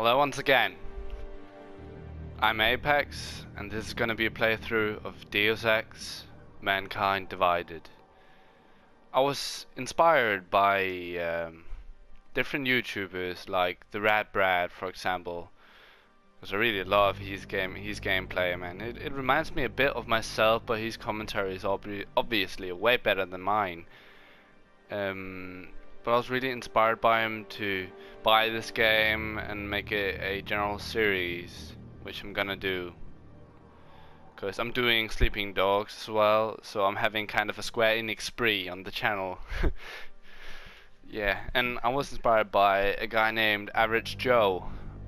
Hello once again. I'm Apex, and this is going to be a playthrough of Deus Ex: Mankind Divided. I was inspired by different YouTubers like TheRadBrad, for example, because I really love his gameplay, man. It reminds me a bit of myself, but his commentary is obviously way better than mine. But I was really inspired by him to buy this game and make it a general series, which I'm gonna do. Because I'm doing Sleeping Dogs as well, so I'm having kind of a Square Enix spree on the channel. Yeah, and I was inspired by a guy named AverageJoe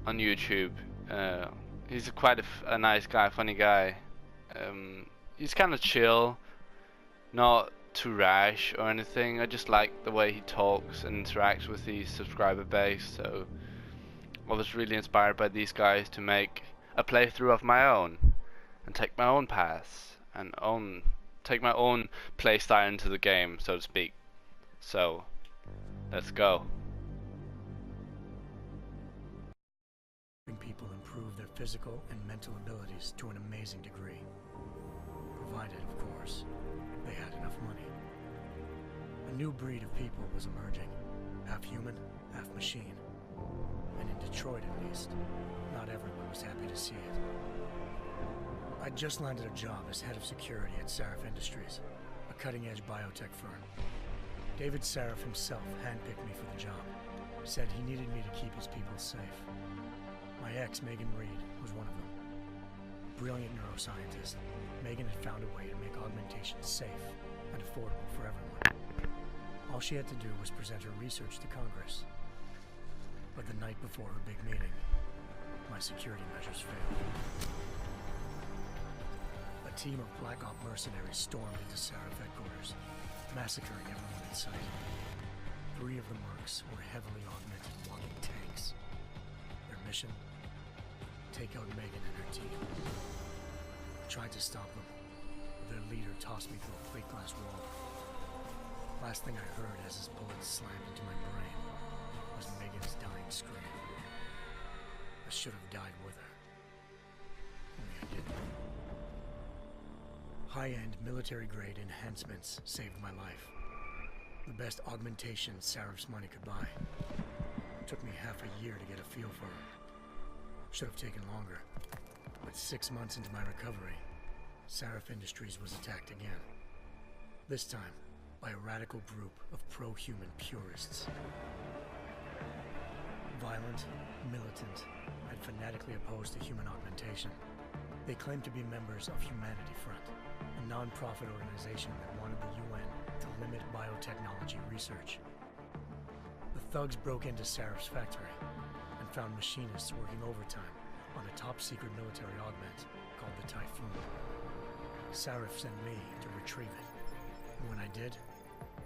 on YouTube. He's quite a nice guy, funny guy. He's kind of chill, not too rash or anything. I just like the way he talks and interacts with his subscriber base, so I was really inspired by these guys to make a playthrough of my own and take my own paths and take my own playstyle into the game, so to speak. So let's go. People improve their physical and mental abilities to an amazing degree, provided, of course, they had enough money. A new breed of people was emerging, half human, half machine. And in Detroit, at least, not everyone was happy to see it. I'd just landed a job as head of security at SHAREf Industries, a cutting-edge biotech firm. David SHAREf himself handpicked me for the job, said he needed me to keep his people safe. My ex, Megan Reed, was one of them. Brilliant neuroscientist, Megan had found a way to make augmentation safe and affordable for everyone. All she had to do was present her research to Congress. But the night before her big meeting, my security measures failed. A team of Black Op mercenaries stormed into SHAREf headquarters, massacring everyone in sight. 3 of the mercs were heavily augmented walking tanks. Their mission? Take out Megan and her team. I tried to stop them, but their leader tossed me through a plate glass wall. Last thing I heard as his bullets slammed into my brain was Megan's dying scream. I should have died with her. Only I didn't. High-end military-grade enhancements saved my life. The best augmentation SHAREf's money could buy. It took me half a year to get a feel for her. Should have taken longer. But 6 months into my recovery, SHAREf Industries was attacked again. This time, by a radical group of pro-human purists. Violent, militant, and fanatically opposed to human augmentation. They claimed to be members of Humanity Front, a non-profit organization that wanted the UN to limit biotechnology research. The thugs broke into SHAREf's factory and found machinists working overtime on a top-secret military augment called the Typhoon. SHAREf sent me to retrieve it, and when I did,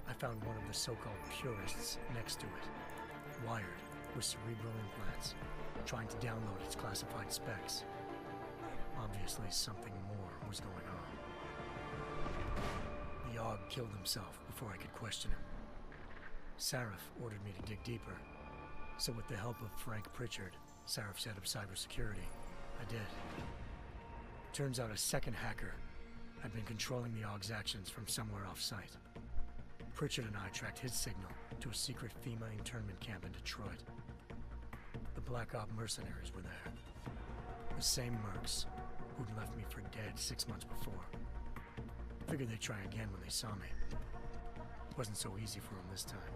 I found one of the so-called purists next to it, wired with cerebral implants, trying to download its classified specs. Obviously, something more was going on. The AUG killed himself before I could question him. SHAREf ordered me to dig deeper, so with the help of Frank Pritchard, SHAREf's head of cybersecurity, I did. Turns out a second hacker had been controlling the AUG's actions from somewhere off-site. Pritchard and I tracked his signal to a secret FEMA internment camp in Detroit. The Black Op mercenaries were there. The same mercs who'd left me for dead 6 months before. Figured they'd try again when they saw me. Wasn't so easy for them this time.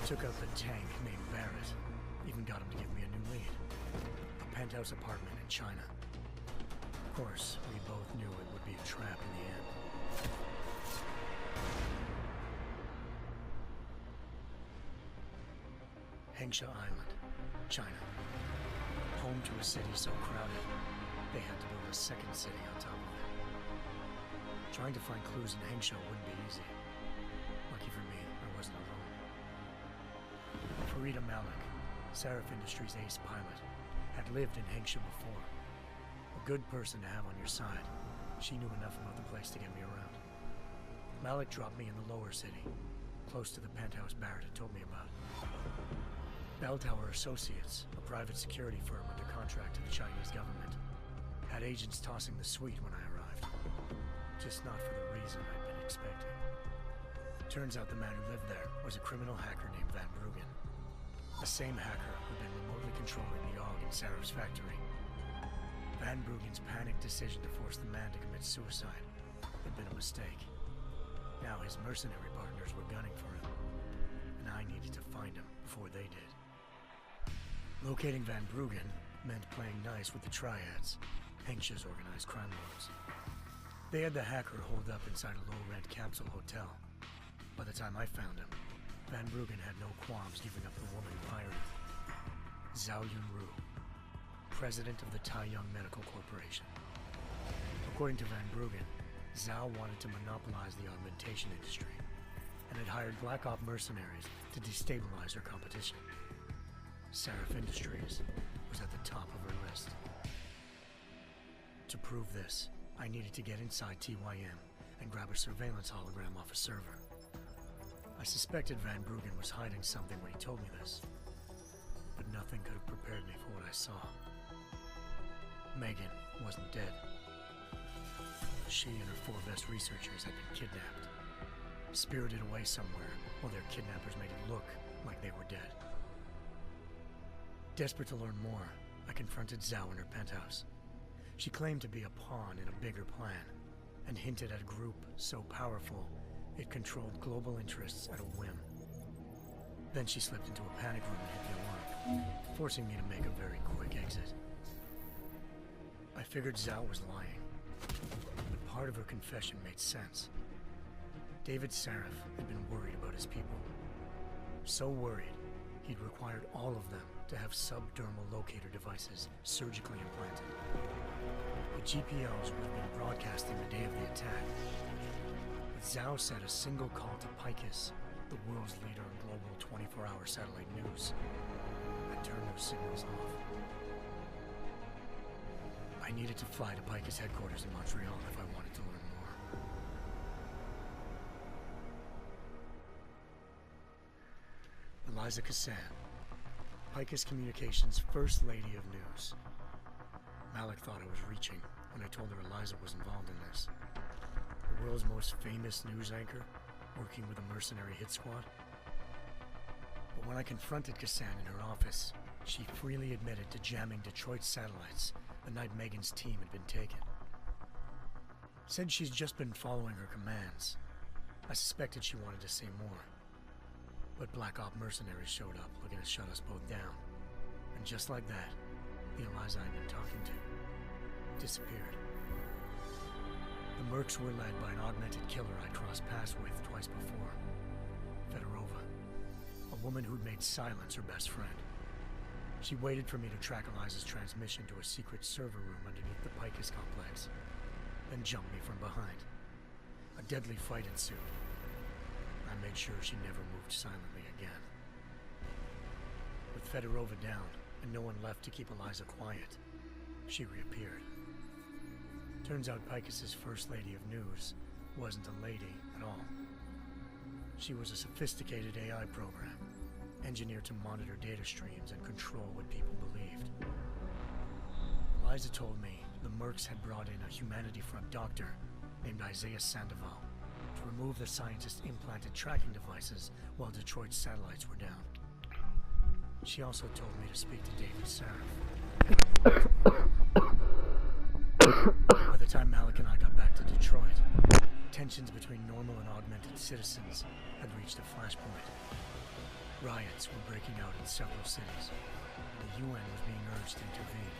I took out the tank named Barrett, even got him to give me a new lead. A penthouse apartment in China. Of course, we both knew it would be a trap in the end. Hengsha Island, China. Home to a city so crowded, they had to build a second city on top of it. Trying to find clues in Hengsha wouldn't be easy. Lucky for me, I wasn't alone. Farida Malik, SHAREf Industries' ace pilot, had lived in Hengsha before. A good person to have on your side. She knew enough about the place to get me around. Malik dropped me in the lower city, close to the penthouse Barrett had told me about. Bell Tower Associates, a private security firm under contract to the Chinese government, had agents tossing the suite when I arrived. Just not for the reason I'd been expecting. Turns out the man who lived there was a criminal hacker named Van Bruggen. The same hacker who'd been remotely controlling the AUG in SHAREfactory. Van Bruggen's panicked decision to force the man to commit suicide had been a mistake. Now his mercenary partners were gunning for him, and I needed to find him before they did. Locating Van Bruggen meant playing nice with the triads, Hengsha's organized crime lords. They had the hacker holed up inside a low-rent capsule hotel. By the time I found him, Van Bruggen had no qualms giving up the woman who hired him. Zhao Yunru, president of the Taiyang Medical Corporation. According to Van Bruggen, Zhao wanted to monopolize the augmentation industry and had hired Black Op mercenaries to destabilize her competition. Sarif Industries was at the top of her list. To prove this, I needed to get inside TYM and grab a surveillance hologram off a server. I suspected Van Bruggen was hiding something when he told me this, but nothing could have prepared me for what I saw. Megan wasn't dead. She and her 4 best researchers had been kidnapped, spirited away somewhere while their kidnappers made it look like they were dead. Desperate to learn more, I confronted Zhao in her penthouse. She claimed to be a pawn in a bigger plan, and hinted at a group so powerful it controlled global interests at a whim. Then she slipped into a panic room and hit the alarm, forcing me to make a very quick exit. I figured Zhao was lying, but part of her confession made sense. David Sarif had been worried about his people. So worried, he'd required all of them to have subdermal locator devices surgically implanted. The GPOs would have been broadcasting the day of the attack. But Zhao said a single call to Picus, the world's leader in global 24-hour satellite news, had turned those signals off. I needed to fly to Picus headquarters in Montreal if I wanted to learn more. Eliza Cassan, Picus Communications' First Lady of News. Malik thought I was reaching when I told her Eliza was involved in this. The world's most famous news anchor, working with a mercenary hit squad. But when I confronted Cassan in her office, she freely admitted to jamming Detroit's satellites the night Megan's team had been taken. Said she's just been following her commands. I suspected she wanted to say more. But Black Op mercenaries showed up looking to shut us both down. And just like that, the Eliza I'd been talking to disappeared. The mercs were led by an augmented killer I'd crossed paths with twice before. Fedorova, a woman who'd made silence her best friend. She waited for me to track Eliza's transmission to a secret server room underneath the Picus complex, then jumped me from behind. A deadly fight ensued. I made sure she never moved silently again. With Fedorova down, and no one left to keep Eliza quiet, she reappeared. Turns out Picus's First Lady of News wasn't a lady at all. She was a sophisticated AI program, engineered to monitor data streams and control what people believed. Eliza told me the mercs had brought in a Humanity Front doctor named Isaiah Sandoval to remove the scientist's implanted tracking devices while Detroit's satellites were down. She also told me to speak to David Sarif. By the time Malik and I got back to Detroit, tensions between normal and augmented citizens had reached a flashpoint. Riots were breaking out in several cities. The UN was being urged to intervene.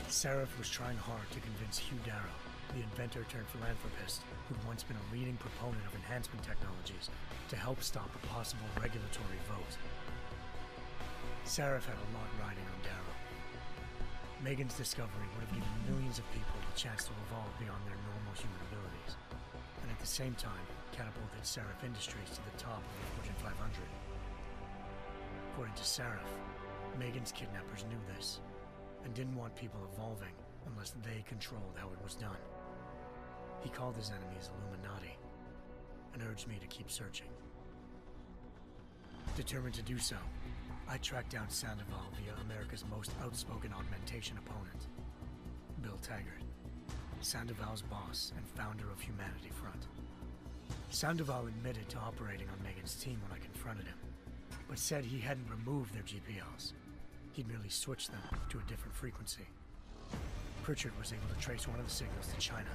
Sarif was trying hard to convince Hugh Darrow, the inventor-turned-philanthropist who'd once been a leading proponent of enhancement technologies, to help stop a possible regulatory vote. Sarif had a lot riding on Darrow. Megan's discovery would have given millions of people the chance to evolve beyond their normal human abilities, and at the same time catapulted Sarif Industries to the top of the Fortune 500. According to Sarif, Megan's kidnappers knew this, and didn't want people evolving unless they controlled how it was done. He called his enemies Illuminati, and urged me to keep searching. Determined to do so, I I tracked down Sandoval via America's most outspoken augmentation opponent, Bill Taggart, Sandoval's boss and founder of Humanity Front. Sandoval admitted to operating on Megan's team when I confronted him, but said he hadn't removed their GPLs. He'd merely switched them to a different frequency. Pritchard was able to trace one of the signals to China.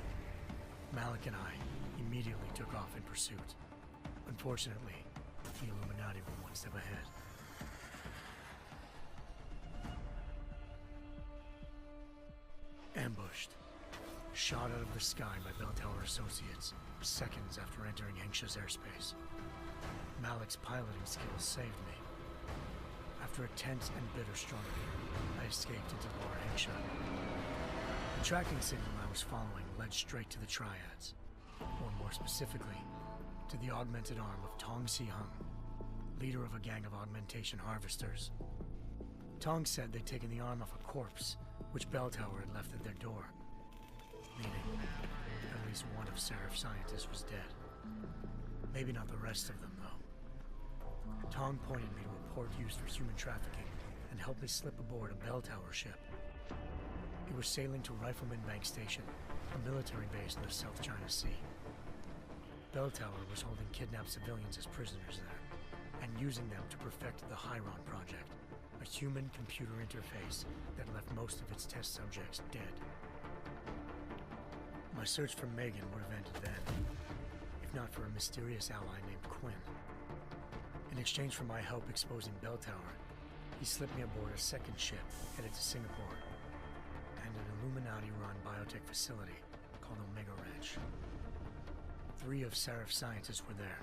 Malik and I immediately took off in pursuit. Unfortunately, the Illuminati were one step ahead. Ambushed. Shot out of the sky by Bell Tower Associates, seconds after entering Hengsha's airspace. Malik's piloting skills saved me. After a tense and bitter struggle, I escaped into Lower Hengsha. The tracking signal I was following led straight to the Triads, or more specifically, to the augmented arm of Tong Si-hung, leader of a gang of augmentation harvesters. Tong said they'd taken the arm off a corpse, which Bell Tower had left at their door, meaning at least one of SHAREf's scientists was dead. Maybe not the rest of them, though. Tong pointed me to a port used for human trafficking and helped me slip aboard a Bell Tower ship. It was sailing to Rifleman Bank Station, a military base in the South China Sea. Bell Tower was holding kidnapped civilians as prisoners there, and using them to perfect the Chiron Project, a human-computer interface that left most of its test subjects dead. My search for Megan would have ended then, if not for a mysterious ally named Quinn. In exchange for my help exposing Bell Tower, he slipped me aboard a second ship headed to Singapore, and an Illuminati-run biotech facility called Omega Ranch. 3 of SHAREf's scientists were there,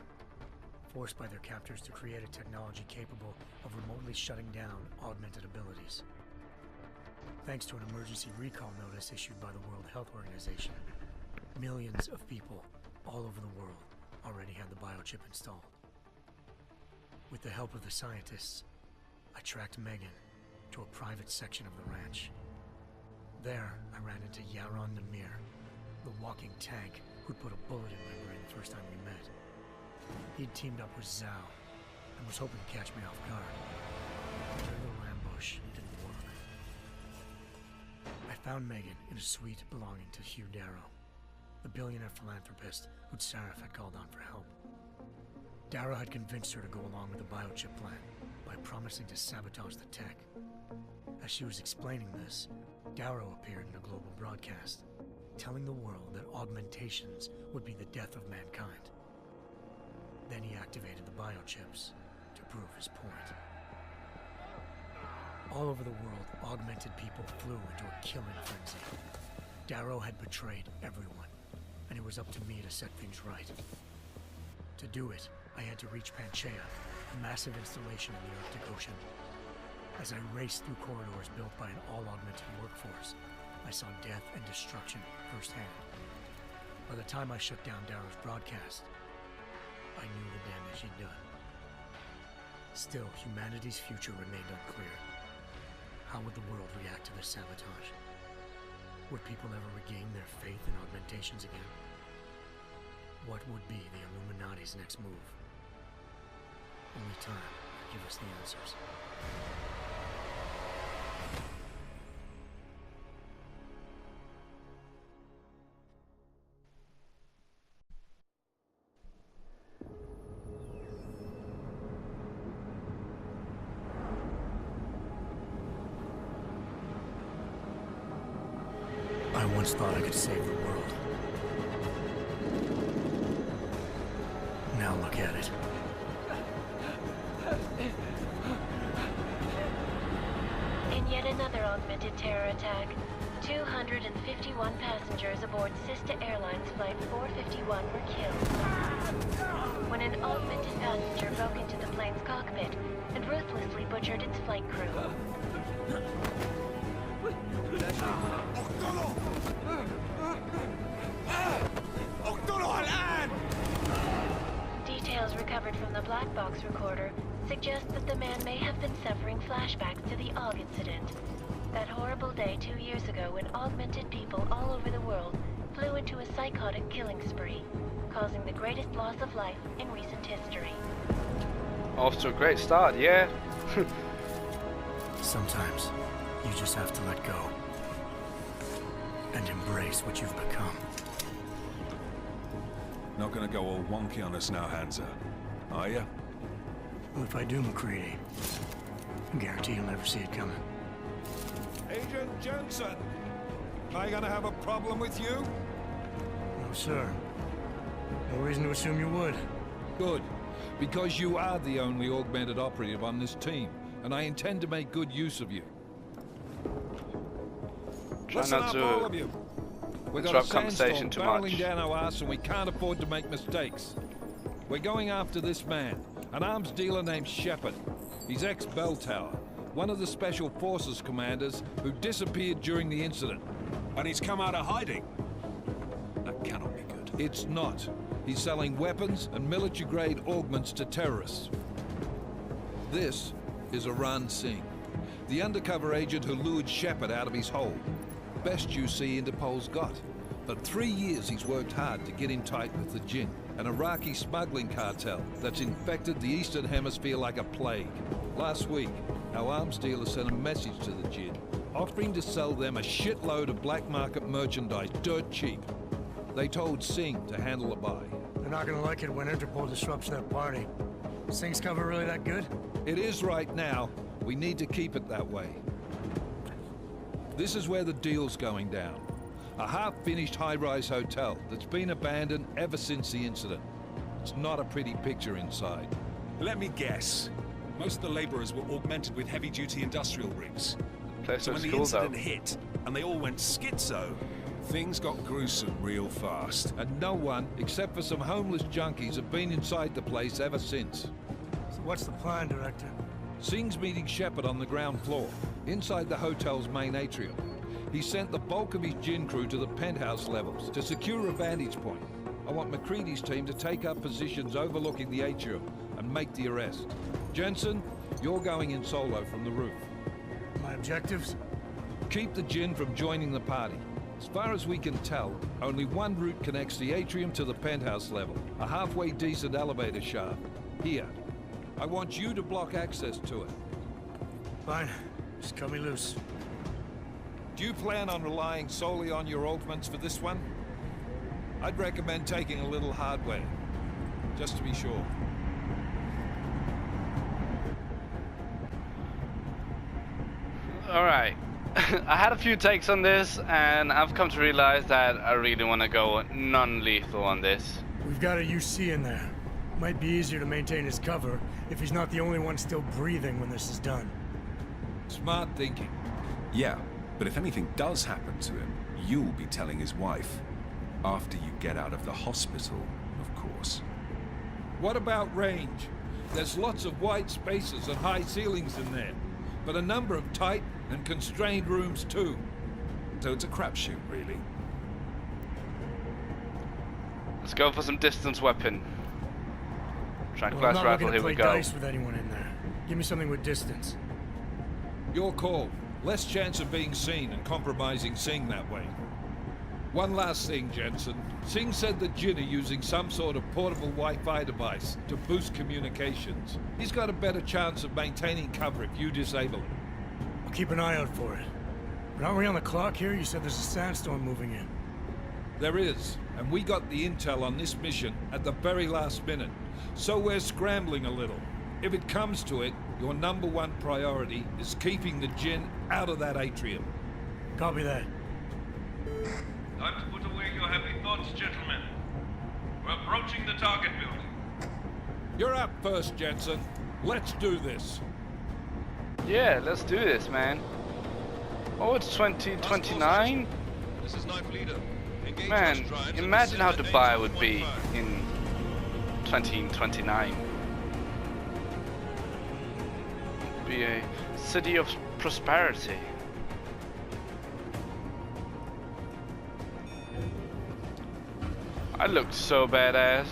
forced by their captors to create a technology capable of remotely shutting down augmented abilities. Thanks to an emergency recall notice issued by the World Health Organization, millions of people all over the world already had the biochip installed. With the help of the scientists, I tracked Megan to a private section of the ranch. There, I ran into Yaron Namir, the walking tank who'd put a bullet in my brain the first time we met. He'd teamed up with Zhao and was hoping to catch me off guard. But their little ambush didn't work. I found Megan in a suite belonging to Hugh Darrow, the billionaire philanthropist who'd SHAREf had called on for help. Darrow had convinced her to go along with the biochip plan by promising to sabotage the tech. As she was explaining this, Darrow appeared in a global broadcast, telling the world that augmentations would be the death of mankind. Then he activated the biochips to prove his point. All over the world, augmented people flew into a killing frenzy. Darrow had betrayed everyone, and it was up to me to set things right. To do it, I had to reach Panchaea, a massive installation in the Arctic Ocean. As I raced through corridors built by an all-augmented workforce, I saw death and destruction firsthand. By the time I shut down Darrow's broadcast, I knew the damage he'd done. Still, humanity's future remained unclear. How would the world react to this sabotage? Would people ever regain their faith in augmentations again? What would be the Illuminati's next move? Only time could give us the answers. I once thought I could save the world. Now look at it. In yet another augmented terror attack, 251 passengers aboard Sister Airlines Flight 451 were killed when an augmented passenger broke into the plane's cockpit and ruthlessly butchered its flight crew. Details recovered from the black box recorder suggest that the man may have been suffering flashbacks to the AUG incident. That horrible day 2 years ago when augmented people all over the world flew into a psychotic killing spree, causing the greatest loss of life in recent history. Off to a great start, yeah. Sometimes you just have to let go and embrace what you've become. Not gonna go all wonky on us now, Hansa, are ya? Well, if I do, McCready, I guarantee you'll never see it coming. Agent Jensen! Am I gonna have a problem with you? No, sir. No reason to assume you would. Good, because you are the only augmented operative on this team, and I intend to make good use of you. Try Listen not up, all to of you. We've got interrupt a conversation sandstorm too barreling much. down our ass, and we can't afford to make mistakes. We're going after this man, an arms dealer named Shepard. He's ex-Bell Tower, one of the Special Forces commanders who disappeared during the incident. And he's come out of hiding. That cannot be good. It's not. He's selling weapons and military-grade augments to terrorists. This is Aran Singh, the undercover agent who lured Shepard out of his hole. Best you see Interpol's got. For 3 years he's worked hard to get in tight with the Jinn, an Iraqi smuggling cartel that's infected the Eastern Hemisphere like a plague. Last week, our arms dealer sent a message to the Jinn, offering to sell them a shitload of black market merchandise dirt cheap. They told Singh to handle the buy. They're not gonna like it when Interpol disrupts that party. Singh's cover really that good? It is right now. We need to keep it that way. This is where the deal's going down. A half-finished high-rise hotel that's been abandoned ever since the incident. It's not a pretty picture inside. Let me guess. Most of the laborers were augmented with heavy-duty industrial rigs. Place So when looks the cool though. incident hit, and they all went schizo, things got gruesome real fast. And no one, except for some homeless junkies, have been inside the place ever since. So what's the plan, Director? Singh's meeting Shepard on the ground floor, inside the hotel's main atrium. He sent the bulk of his Jinn crew to the penthouse levels to secure a vantage point. I want McCready's team to take up positions overlooking the atrium and make the arrest. Jensen, you're going in solo from the roof. My objectives? Keep the Jinn from joining the party. As far as we can tell, only one route connects the atrium to the penthouse level, a halfway decent elevator shaft. Here. I want you to block access to it. Fine. Just cut me loose. Do you plan on relying solely on your augments for this one? I'd recommend taking a little hardware, just to be sure. Alright. I had a few takes on this, and I've come to realize that I really want to go non-lethal on this. We've got a UC in there. Might be easier to maintain his cover if he's not the only one still breathing when this is done. Smart thinking. Yeah, but if anything does happen to him, you'll be telling his wife. After you get out of the hospital, of course. What about range? There's lots of wide spaces and high ceilings in there, but a number of tight and constrained rooms too. So it's a crapshoot, really. Let's go for some distance weapon. Well, I'm Tranquilize not rifle, looking to here play we go. dice with anyone in there. Give me something with distance. Your call. Less chance of being seen and compromising Singh that way. One last thing, Jensen. Singh said the Jinn are using some sort of portable Wi-Fi device to boost communications. He's got a better chance of maintaining cover if you disable it. I'll keep an eye out for it. But aren't we on the clock here? You said there's a sandstorm moving in. There is, and we got the intel on this mission at the very last minute. So we're scrambling a little. If it comes to it, your #1 priority is keeping the Jinn out of that atrium. Copy that. Time to put away your heavy thoughts, gentlemen. We're approaching the target building. You're up first, Jensen. Let's do this. Yeah, let's do this, man. Oh, it's 2029? This is Knife Leader. Engage Man, West Drive and imagine how descend Dubai at would be 8:15. in 2029. Be a city of prosperity. I look so badass.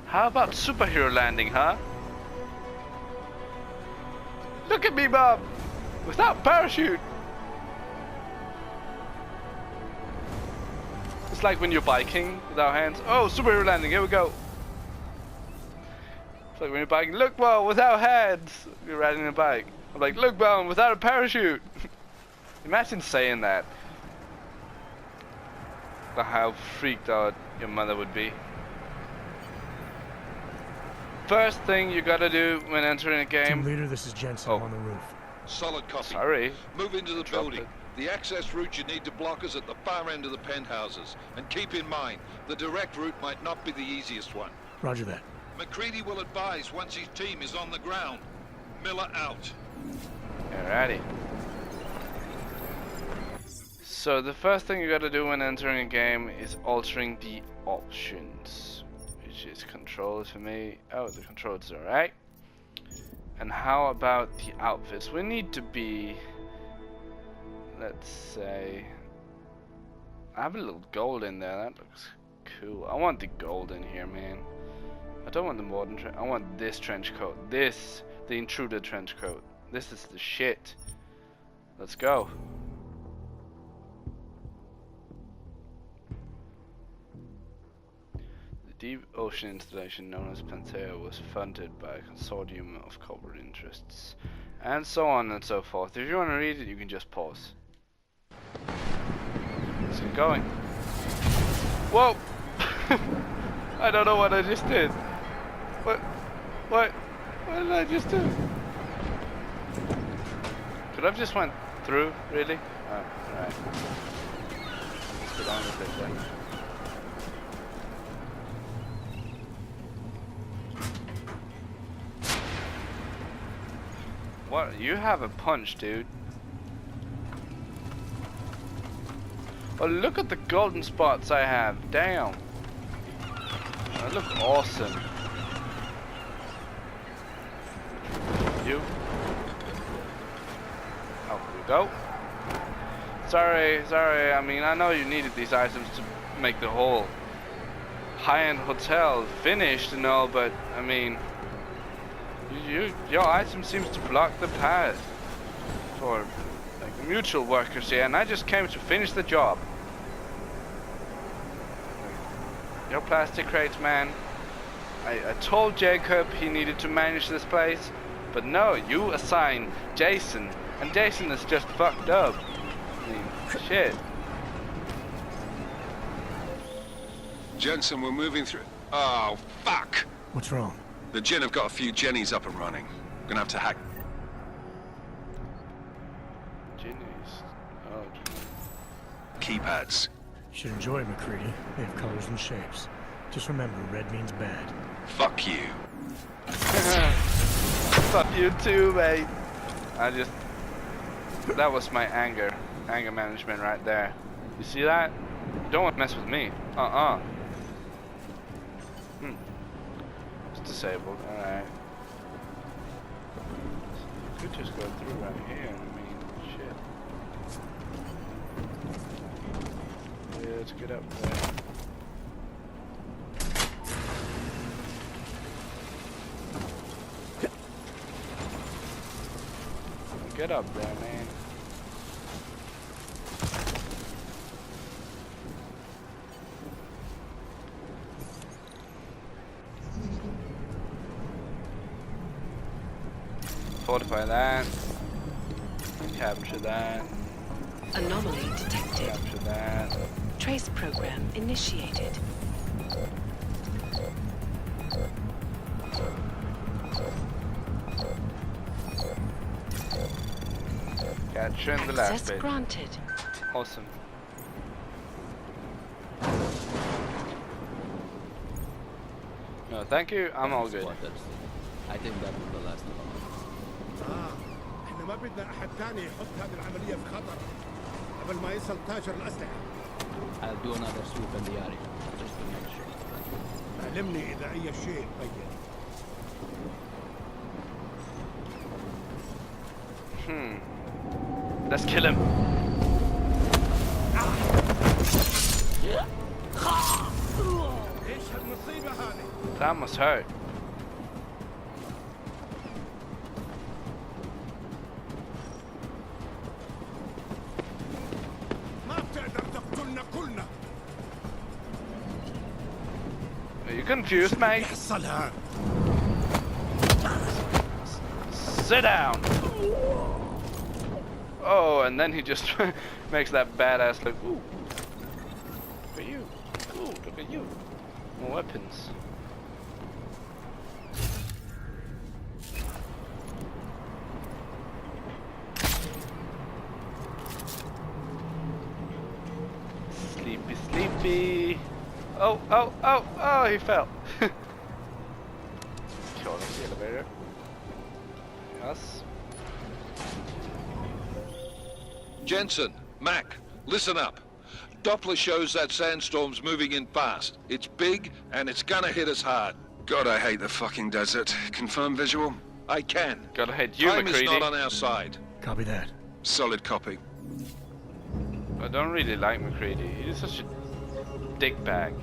How about superhero landing, huh? Look at me, Bob! Without parachute! It's like when you're biking without hands. Oh, superhero landing, here we go. It's like when you're biking, look well, without heads. You're riding a bike. I'm like, look well, without a parachute. Imagine saying that. How freaked out your mother would be. First thing you gotta do when entering a game. Team leader, this is Jensen on the roof. Solid copy. Sorry. Move into the Dropped building. it. The access route you need to block is at the far end of the penthouses. And keep in mind, the direct route might not be the easiest one. Roger that. McCready will advise once his team is on the ground. Miller out. Alrighty. So the first thing you gotta do when entering a game is altering the options, which is controls for me. Oh, the controls are alright. And how about the outfits? We need to be, let's say, I have a little gold in there. That looks cool. I want the gold in here, man. I don't want the modern trench. I want this trench coat. This, the intruder trench coat. This is the shit. Let's go. The deep ocean installation known as Panthea was funded by a consortium of corporate interests, and so on and so forth. If you want to read it, you can just pause. Let's get going. Whoa! I don't know what I just did. What did I just do? Could I have just went through, really? Oh, alright. Let's go down with it then. What? You have a punch, dude. Oh, look at the golden spots I have. Damn. That looks awesome. You. Oh, here we go. Sorry. I mean, I know you needed these items to make the whole high-end hotel finished and all, but I mean, your item seems to block the path for like mutual workers here, and I just came to finish the job. Your plastic crates, man. I told Jacob he needed to manage this place, but no, you assign Jason, and Jason is just fucked up. I mean, shit. Jensen, we're moving through. Oh, fuck! What's wrong? The Gen have got a few Jennies up and running. Gonna have to hack. Jennies. Oh, Keypads. You should enjoy McCready. They have colors and shapes. Just remember, red means bad. Fuck you. fuck you too, mate. That was my anger management right there. You see that? You don't want to mess with me. It's disabled. Alright. You could just go through right here. I mean, shit. Yeah, let's get up there. Get up there, man. Fortify that. Capture that. Anomaly detected. Capture that. Trace program initiated. Capturing the last Access bit. granted. Awesome. No, thank you. I'm all good. I think that was the last one. احنا ما بدنا احد ثاني يحط هذه العملية في خطر قبل ما يصل تاجر الأسلحة. I'll do another sweep in the area, just to make sure. علمني إذا أي شيء بين. Let's kill him. إيش هالمصيبة هذه؟ That must hurt. ما بتقدر تقتلنا كلنا. Are you confused, mate? يحصل هذا. Sit down! Oh, and then he just makes that badass look. Ooh, look at you. Ooh, look at you. More weapons. Sleepy, sleepy. Oh, oh, oh, oh, he fell. Sure, that's the elevator. Yes. Jensen, Mac, listen up. Doppler shows that sandstorm's moving in fast. It's big, and it's gonna hit us hard. God, I hate the fucking desert. Confirm visual? I can. Gotta hate you, Time McCready. is not on our side. Copy that. Solid copy. I don't really like McCready. He's such a dick bag.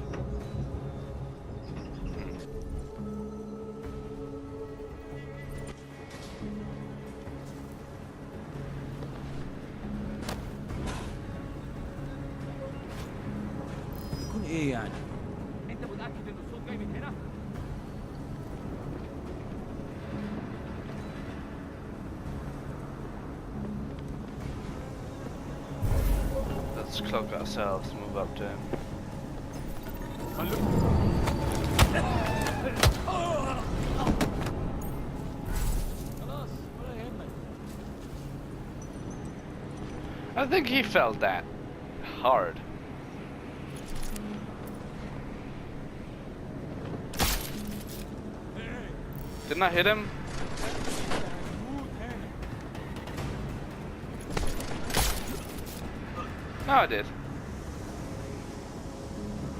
يكون ايه يعني؟ انت متأكد ان الصوت جاي من هنا؟ Let's cloak ourselves, move up to him. خلاص ولا يهمك. I think he felt that hard. Didn't I hit him? No, I did.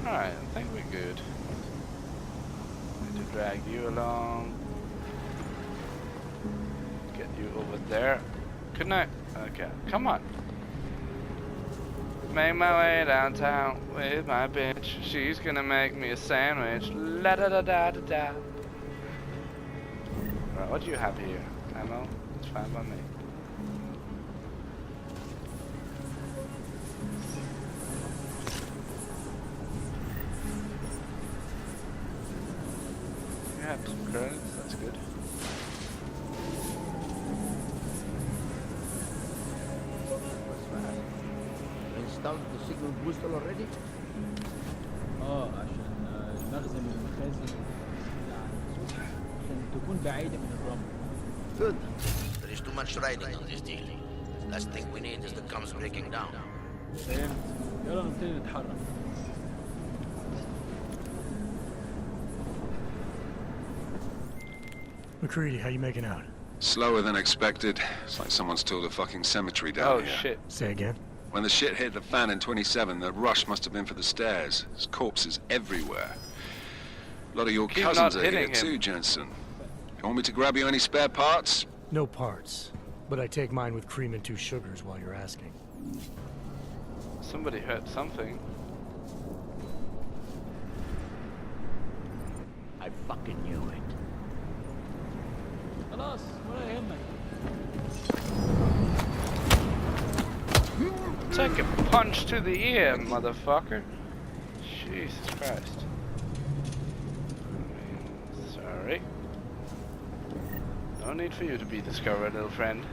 Alright, I think we're good. Need to drag you along. Get you over there. Couldn't I? Okay, come on. Make my way downtown with my bitch. She's gonna make me a sandwich. La da da da da da. Right, what do you have here? Ammo? It's fine by me. You have some credits, that's good. Installed the signal booster already? عشان المخزن والمخازن عشان تكون بعيدة من الرمل. Good. There is too much riding on this deal. Last thing we need is the comms breaking down. فهمت. يلا نبتدي نتحرك. McCready, how you making out? Slower than expected. It's like someone's tilled a fucking cemetery down here. Oh shit. Say again? When the shit hit the fan in 27, the rush must have been for the stairs. There's corpses everywhere. A lot of your Keep cousins not are here hitting him. too, Jensen. You want me to grab you any spare parts? No parts. But I take mine with cream and 2 sugars while you're asking. Somebody heard something. I fucking knew it. خلاص ولا يهمك. Take a punch to the ear, motherfucker. Jesus Christ. Sorry. No need for you to be discovered, little friend.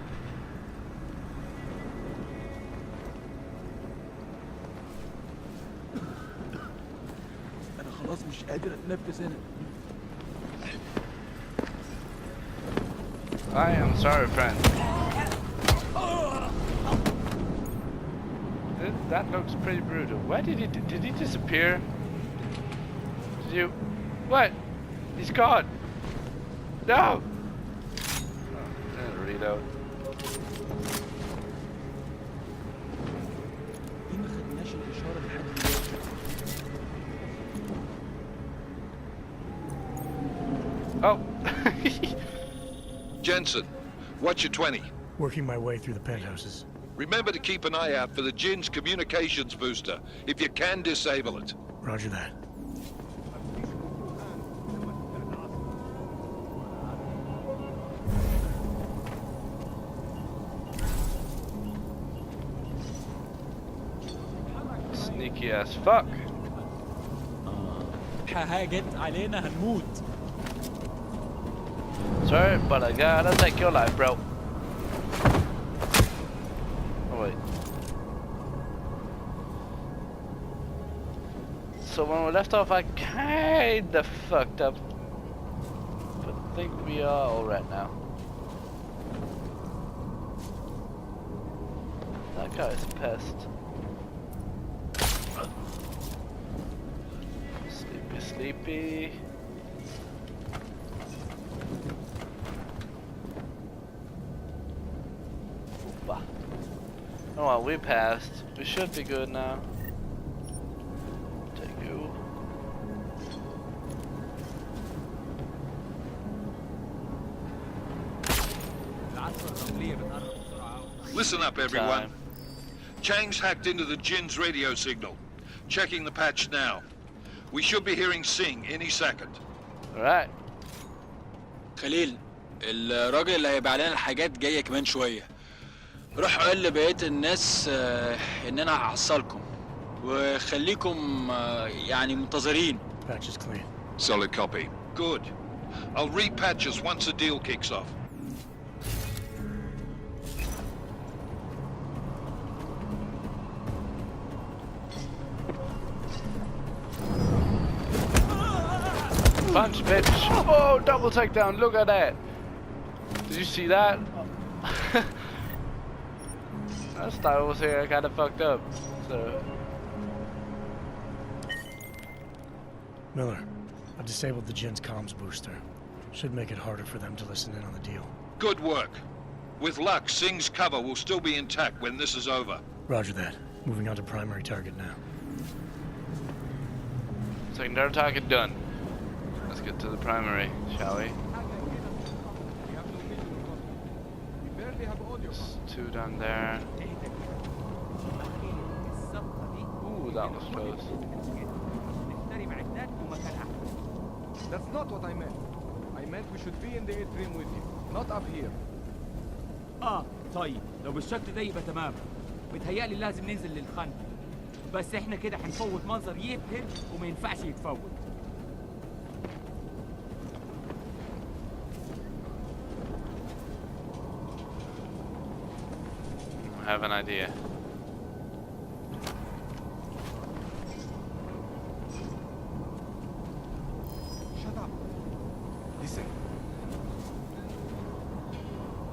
أنا خلاص مش قادر أتنفس هنا. I am sorry, friend. That looks pretty brutal. Where did he disappear? Did you? What? He's gone. No. Oh, reload. ليه ما خدناش الإشارة لحد دلوقتي؟ Oh. Jensen, what's your 20? Working my way through the penthouses. Remember to keep an eye out for the Jin's communications booster. If you can, disable it. Roger that. Sneaky as fuck. هاجت علينا هنموت. Sorry, but I gotta take your life, bro. Oh wait. So when we left off, I kinda fucked up, but I think we are all right now. That guy's a pest. Sleepy, sleepy. Oopa. Oh well, we passed. We should be good now. Take you. Listen up, everyone. Chang's hacked into the Jinn's radio signal. Checking the patch now. We should be hearing Sing any second. Alright. خليل، الراجل اللي هيبيع لنا الحاجات جاية كمان شوية. روح قول لبقية الناس إن أنا هحصلكم وخليكم يعني منتظرين. Patch is clean. Solid copy. Good. I'll repatch us once the deal kicks off. Punch, bitch. Oh, double takedown. Look at that. Did you see that? I just thought it was here. I kind of fucked up. So. Miller, I've disabled the Jinn's comms booster. Should make it harder for them to listen in on the deal. Good work. With luck, Sing's cover will still be intact when this is over. Roger that. Moving on to primary target now. Secondary target done. Let's get to the primary, shall we? There's two down there. Ooh, that was close. That's not what I meant. I meant we should be in the atrium with you, not up here. طيب لو بالشكل ده يبقى تمام. متهيألي لازم ننزل للخندق. بس احنا كده هنفوت منظر يبهر وما ينفعش يتفوت. I have an idea. Shut up. Listen.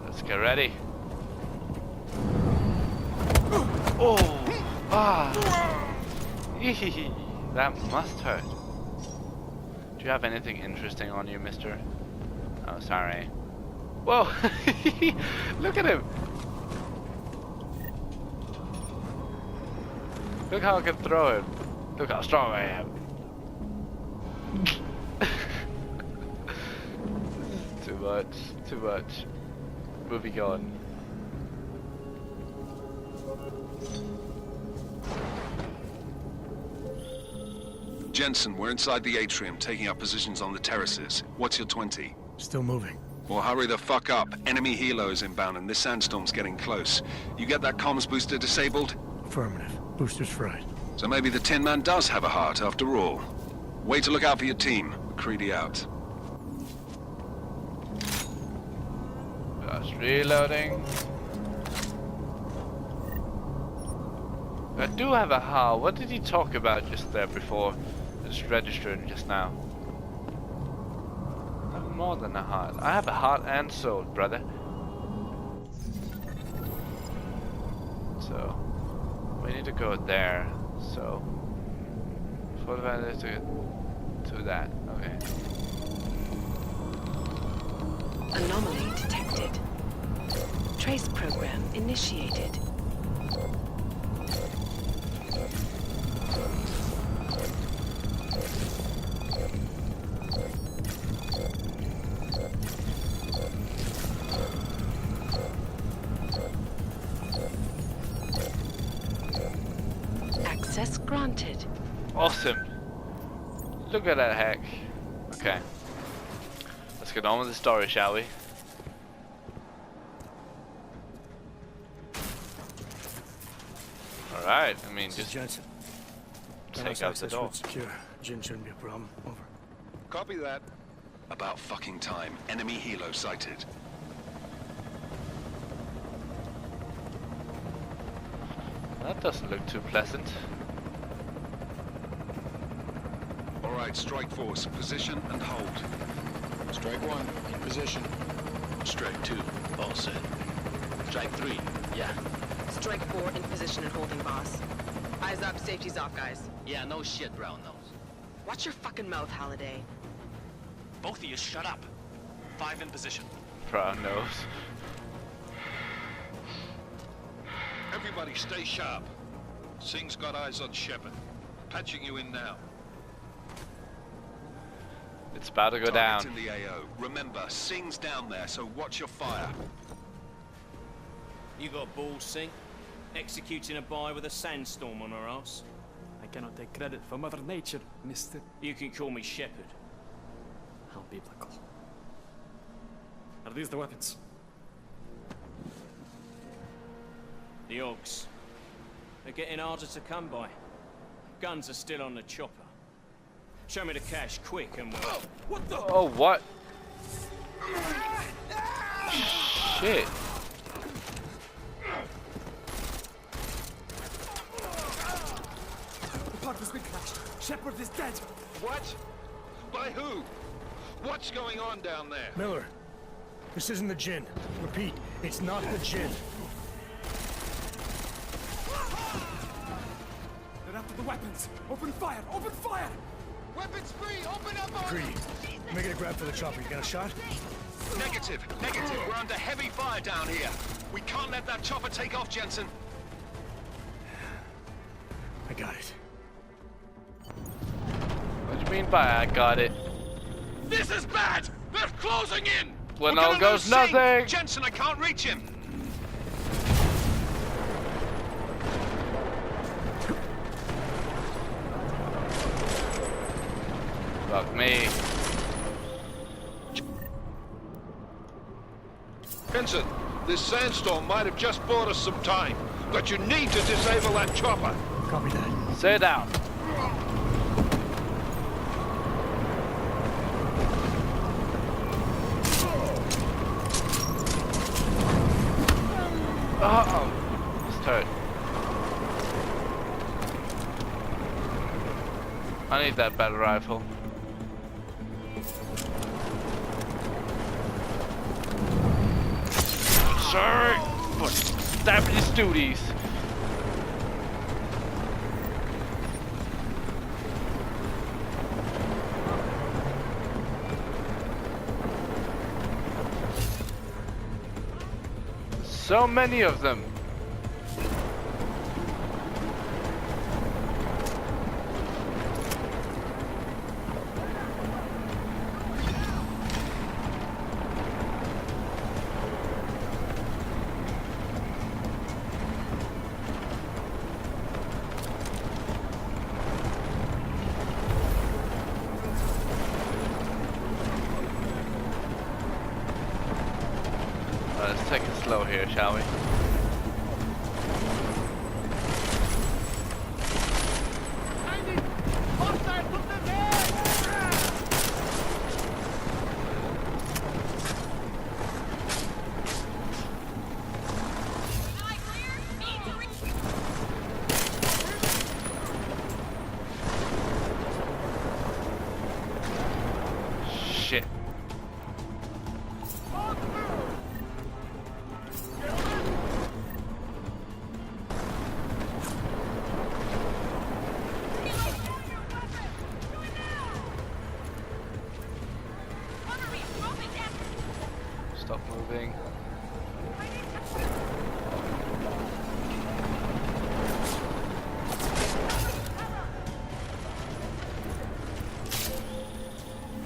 Let's get ready. Oh! Ah! That must hurt. Do you have anything interesting on you, mister? Oh, sorry. Whoa! Look at him! Look how I can throw him. Look how strong I am. Too much. Too much. Moving on. Jensen, we're inside the atrium, taking up positions on the terraces. What's your 20? Still moving. Well, hurry the fuck up. Enemy helos inbound and this sandstorm's getting close. You get that comms booster disabled? Affirmative. Booster's fried. So maybe the Tin Man does have a heart after all. Way to look out for your team. McCready out. Just reloading. I do have a heart. What did he talk about just there before? Just registered just now. I have more than a heart. I have a heart and soul, brother. So we need to go there. So 45 minutes to that. Okay. Anomaly detected. Trace program initiated. Access granted. Awesome. Look at that hack. Okay. Let's get on with the story, shall we? Alright, I mean, just Jensen. take out the door. Secure. Jinn shouldn't be a problem. Over. Copy that. About fucking time. Enemy helo sighted. That doesn't look too pleasant. All right, strike force. Position and hold. Strike 1, in position. Strike 2, all set. Strike 3, yeah. Strike 4 in position and holding, boss. Eyes up, safety's off, guys. Yeah, no shit, brown nose. Watch your fucking mouth, Holiday. Both of you shut up. 5 in position. Brown nose. Everybody stay sharp. Singh's got eyes on Shepard. Patching you in now. It's about to go Target's down. in the AO. Remember, Singh's down there, so watch your fire. You got balls, Singh? Executing a buy with a sandstorm on our ass? I cannot take credit for Mother Nature, mister. You can call me Shepard. How biblical. Are these the weapons? The Ogs. They're getting harder to come by. Guns are still on the chopper. Show me the cash, quick, and we'll... What the? Oh, what? Shit. The part has been crashed. Shepard is dead. What? By who? What's going on down there? Miller, this isn't the Jinn. Repeat, it's not the Jinn. They're after the weapons. Open fire! Open fire! Weapons free! Open up on Greedy, making a grab for the chopper. You got a shot? Negative. Negative. We're under heavy fire down here. We can't let that chopper take off, Jensen. I got it. What do you mean by I got it? This is bad! They're closing in! When We're all gonna goes lose Singh. nothing! Jensen, I can't reach him! Fuck me. Jensen, this sandstorm might have just bought us some time, but you need to disable that chopper. Copy that. Sit down. Uh-oh. Just hurt. I need that battle rifle. Sorry for stabbing his duties. So many of them. Let's take it slow here, shall we? Shit. Stop moving.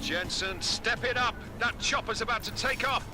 Jensen, step it up! That chopper's about to take off!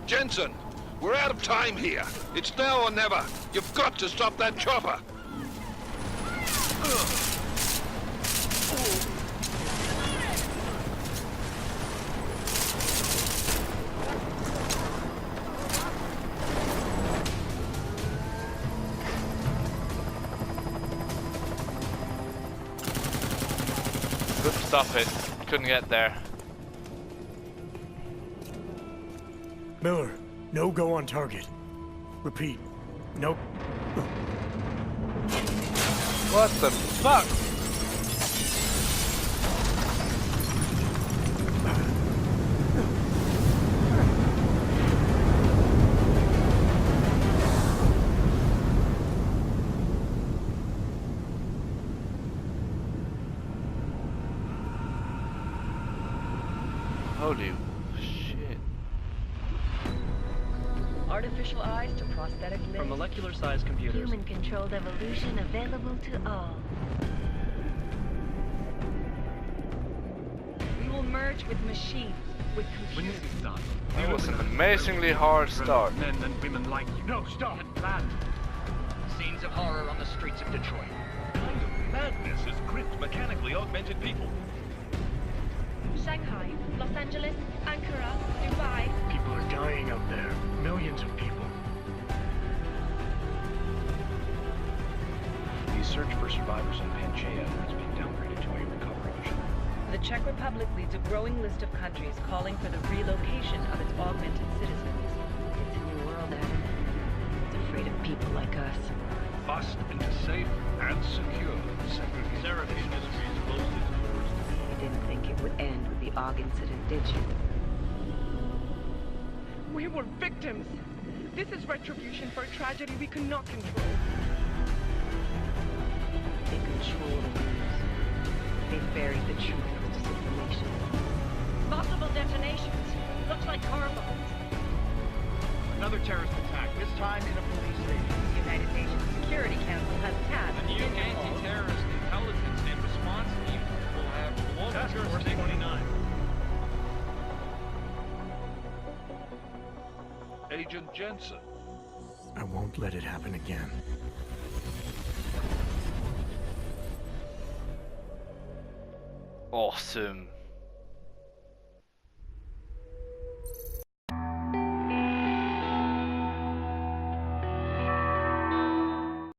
Jensen, we're out of time here. It's now or never. You've got to stop that chopper. Couldn't stop it. Couldn't get there. Miller, no go on target. Repeat, no. What the fuck? Holy shit. Artificial eyes to prosthetic limbs. From molecular-sized computers. Human-controlled evolution available to all. We will merge with machines, with computers. That was an amazingly hard start. Men and women like you. No, stop. Plan. Scenes of horror on the streets of Detroit. What kind of madness has gripped mechanically augmented people? Shanghai, Los Angeles, Ankara, Dubai. People are dying out there. Millions of people. The search for survivors in Pangaea has been downgraded to a recovery mission. The Czech Republic leads a growing list of countries calling for the relocation of its augmented citizens. It's a new world, Adam. It's afraid of people like us. Bust into safe and secure segregation. Sarah Industries closed its doors. You didn't think it would end with the AUG incident, did you? We were victims. This is retribution for a tragedy we could not control. They control the news. They buried the truth with disinformation. Multiple detonations. Looks like car bombs. Another terrorist attack, this time in a police station. The United Nations Security Council has tasked The new anti-terrorist intelligence and response team will have global jurisdiction. 29. Agent Jensen. I won't let it happen again. Awesome.